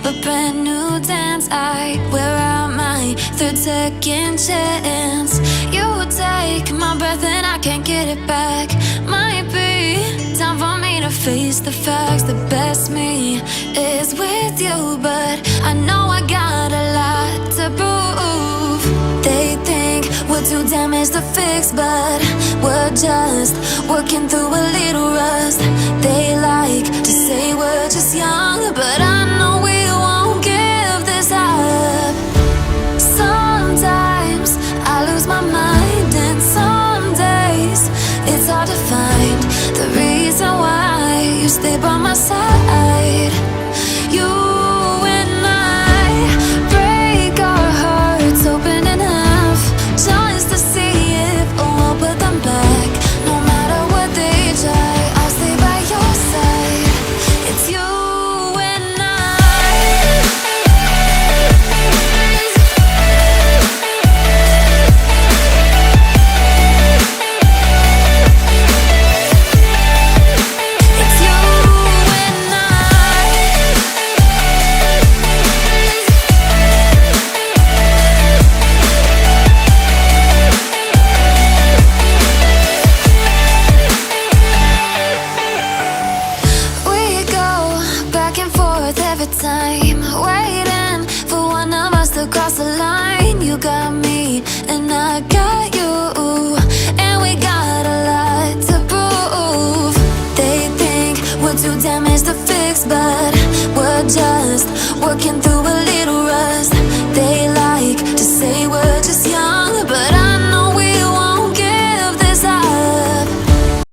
a brand new dance. I wear out my third second chance. You take my breath and I can't get it back. Might be time for me to face the facts. The best me is with you, but I know I got a lot to prove. They think we're too damaged to fix, but we're just working through a little rust. They like to say we're just young, but I know we won't give this up. Sometimes I lose my mind, and some days it's hard to find the reason why you stay by my side. You and I break our hearts open in half, just to see if we'll put them back. No matter what they try, I'll stay by your side. It's you and I. It's you and I. We go back and forth every time, waiting for one of us to cross the line. You got me and I got you, and we got a lot to prove. They think we're too damaged to fix, but we're just working through a